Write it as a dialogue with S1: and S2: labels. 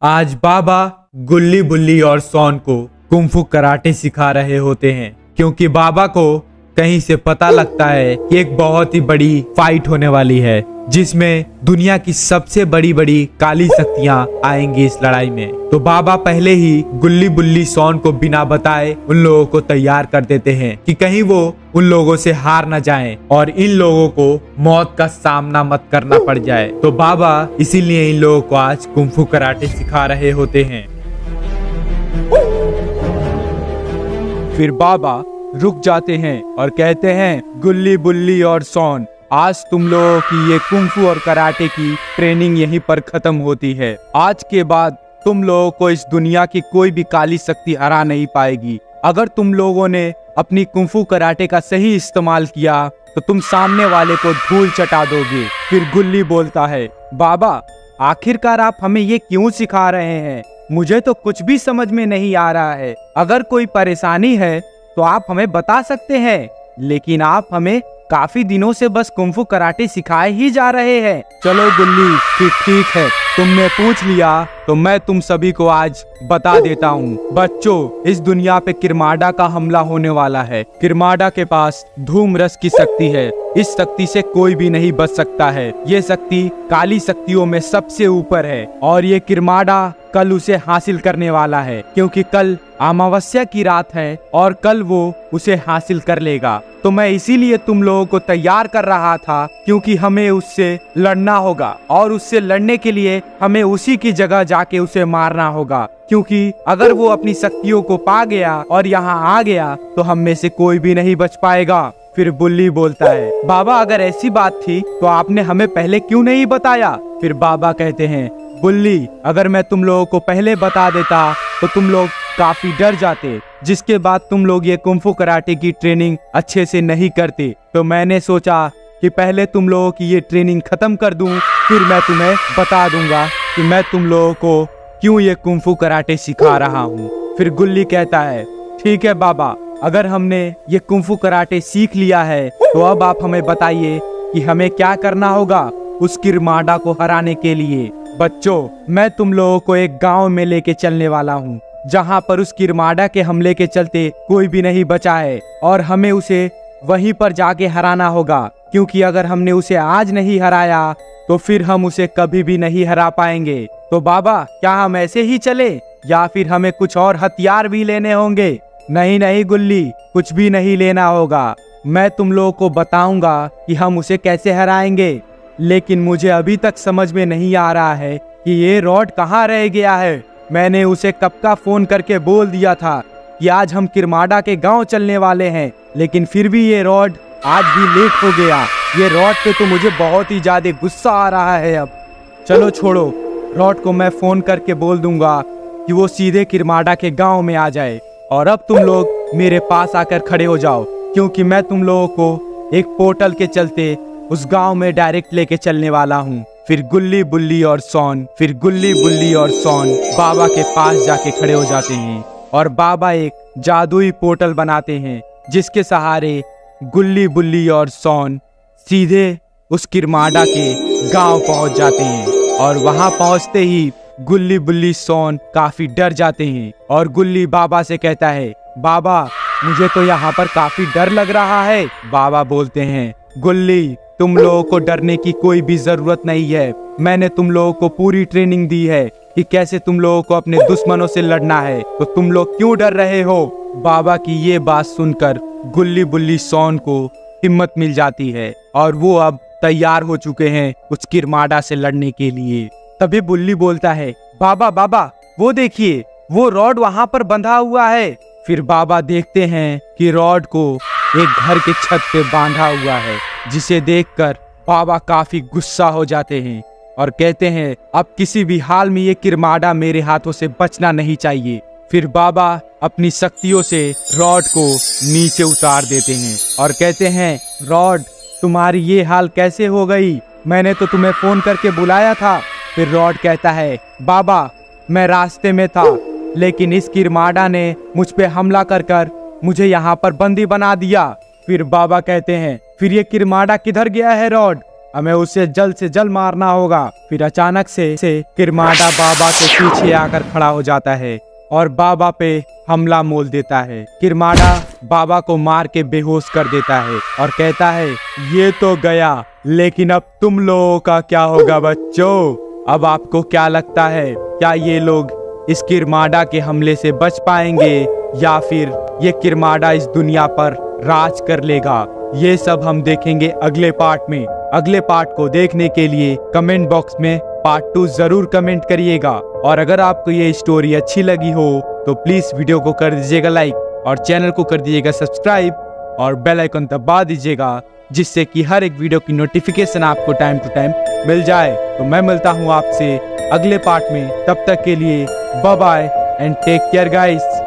S1: आज बाबा गुल्ली बुल्ली और सोन को कुंफू कराटे सिखा रहे होते हैं, क्योंकि बाबा को कहीं से पता लगता है कि एक बहुत ही बड़ी फाइट होने वाली है, जिसमें दुनिया की सबसे बड़ी बड़ी काली शक्तियां आएंगी इस लड़ाई में। तो बाबा पहले ही गुल्ली बुल्ली सोन को बिना बताए उन लोगों को तैयार कर देते हैं कि कहीं वो उन लोगों से हार न जाएं और इन लोगों को मौत का सामना मत करना पड़ जाए। तो बाबा इसीलिए इन लोगों को आज कुंफू कराटे सिखा रहे होते हैं। फिर बाबा रुक जाते हैं और कहते हैं, गुल्ली बुल्ली और सोन, आज तुम लोगों की ये कुंफू और कराटे की ट्रेनिंग यहीं पर खत्म होती है। आज के बाद तुम लोगों को इस दुनिया की कोई भी काली शक्ति हरा नहीं पाएगी। अगर तुम लोगों ने अपनी कुंफू कराटे का सही इस्तेमाल किया तो तुम सामने वाले को धूल चटा दोगे। फिर गुल्ली बोलता है, बाबा आखिरकार आप हमें ये क्यों सिखा रहे हैं? मुझे तो कुछ भी समझ में नहीं आ रहा है। अगर कोई परेशानी है तो आप हमें बता सकते हैं, लेकिन आप हमें काफी दिनों से बस कुंफू कराटे सिखाए ही जा रहे हैं। चलो गुल्ली, ठीक है, तुमने पूछ लिया तो मैं तुम सभी को आज बता देता हूँ। बच्चों, इस दुनिया पे किरमाडा का हमला होने वाला है। किरमाडा के पास धूम रस की शक्ति है। इस शक्ति से कोई भी नहीं बच सकता है। ये शक्ति काली शक्तियों में सबसे ऊपर है और ये किरमाडा कल उसे हासिल करने वाला है, क्योंकि कल अमावस्या की रात है और कल वो उसे हासिल कर लेगा। तो मैं इसीलिए तुम लोगों को तैयार कर रहा था, क्योंकि हमें उससे लड़ना होगा और उससे लड़ने के लिए हमें उसी की जगह जाके उसे मारना होगा, क्योंकि अगर वो अपनी शक्तियों को पा गया और यहाँ आ गया तो हम में से कोई भी नहीं बच पाएगा। फिर बुल्ली बोलता है, बाबा अगर ऐसी बात थी तो आपने हमें पहले क्यों नहीं बताया? फिर बाबा कहते हैं, बुल्ली अगर मैं तुम लोगों को पहले बता देता तो तुम लोग काफी डर जाते, जिसके बाद तुम लोग ये कुंफू कराटे की ट्रेनिंग अच्छे से नहीं करते। तो मैंने सोचा कि पहले तुम लोगों की ये ट्रेनिंग खत्म कर दूं, फिर मैं तुम्हें बता दूंगा कि मैं तुम लोगों को क्यों ये कुंफू कराटे सिखा रहा हूँ। फिर गुल्ली कहता है, ठीक है बाबा, अगर हमने ये कुंफू कराटे सीख लिया है तो अब आप हमें बताइए कि हमें क्या करना होगा उस किरमाडा को हराने के लिए। बच्चों, मैं तुम लोगों को एक गांव में लेके चलने वाला हूँ, जहाँ पर उस किरमाडा के हमले के चलते कोई भी नहीं बचा है और हमें उसे वहीं पर जाके हराना होगा, क्योंकि अगर हमने उसे आज नहीं हराया तो फिर हम उसे कभी भी नहीं हरा पाएंगे। तो बाबा क्या हम ऐसे ही चले या फिर हमें कुछ और हथियार भी लेने होंगे? नहीं गुल्ली, कुछ भी नहीं लेना होगा। मैं तुम लोगों को बताऊंगा कि हम उसे कैसे हराएंगे, लेकिन मुझे अभी तक समझ में नहीं आ रहा है कि ये रॉड कहाँ रह गया है। मैंने उसे कब का फोन करके बोल दिया था कि आज हम किरमाडा के गांव चलने वाले हैं, लेकिन फिर भी ये रॉड आज भी लेट हो गया। ये रॉड पे तो मुझे बहुत ही ज्यादा गुस्सा आ रहा है। अब चलो छोड़ो, रॉड को मैं फोन करके बोल दूंगा कि वो सीधे किरमाडा के गांव में आ जाए। और अब तुम लोग मेरे पास आकर खड़े हो जाओ, क्योंकि मैं तुम लोगों को एक पोर्टल के चलते उस गांव में डायरेक्ट लेके चलने वाला हूँ। फिर गुल्ली बुल्ली और सोन बाबा के पास जाके खड़े हो जाते हैं और बाबा एक जादुई पोर्टल बनाते हैं, जिसके सहारे गुल्ली बुल्ली और सोन सीधे उस किरमाडा के गांव पहुंच जाते हैं। और वहां पहुंचते ही गुल्ली बुल्ली सोन काफी डर जाते हैं और गुल्ली बाबा से कहता है, बाबा मुझे तो यहाँ पर काफी डर लग रहा है। बाबा बोलते हैं, गुल्ली तुम लोगों को डरने की कोई भी जरूरत नहीं है। मैंने तुम लोगों को पूरी ट्रेनिंग दी है कि कैसे तुम लोगों को अपने दुश्मनों से लड़ना है, तो तुम लोग क्यों डर रहे हो? बाबा की ये बात सुनकर गुल्ली बुल्ली सोन को हिम्मत मिल जाती है और वो अब तैयार हो चुके हैं उस किरमाडा से लड़ने के लिए। तभी बुल्ली बोलता है, बाबा वो देखिए, वो रॉड वहां पर बंधा हुआ है। फिर बाबा देखते हैं कि रॉड को एक घर के छत पे बांधा हुआ है, जिसे देखकर बाबा काफी गुस्सा हो जाते हैं और कहते हैं, अब किसी भी हाल में ये किरमाडा मेरे हाथों से बचना नहीं चाहिए। फिर बाबा अपनी शक्तियों से रॉड को नीचे उतार देते हैं और कहते हैं, रॉड तुम्हारी ये हाल कैसे हो गई? मैंने तो तुम्हें फोन करके बुलाया था। फिर रॉड कहता है, बाबा मैं रास्ते में था, लेकिन इस किरमाडा ने मुझ पे हमला कर मुझे यहाँ पर बंदी बना दिया। फिर बाबा कहते हैं, फिर ये किरमाडा किधर गया है रॉड? हमें उसे जल्द से जल्द मारना होगा। फिर अचानक से किरमाड़ा बाबा के पीछे आकर खड़ा हो जाता है और बाबा पे हमला मोल देता है। किरमाड़ा बाबा को मार के बेहोश कर देता है और कहता है, ये तो गया, लेकिन अब तुम लोगों का क्या होगा बच्चों? अब आपको क्या लगता है, क्या ये लोग इस किरमाड़ा के हमले से बच पाएंगे या फिर ये किरमाड़ा इस दुनिया पर राज कर लेगा? ये सब हम देखेंगे अगले पार्ट में। अगले पार्ट को देखने के लिए कमेंट बॉक्स में पार्ट 2 जरूर कमेंट करिएगा। और अगर आपको ये स्टोरी अच्छी लगी हो तो प्लीज वीडियो को कर दीजिएगा लाइक और चैनल को कर दीजिएगा सब्सक्राइब और बेल आइकन दबा दीजिएगा, जिससे कि हर एक वीडियो की नोटिफिकेशन आपको टाइम टू टाइम मिल जाए। तो मैं मिलता हूँ आपसे अगले पार्ट में, तब तक के लिए bye bye and take care guys.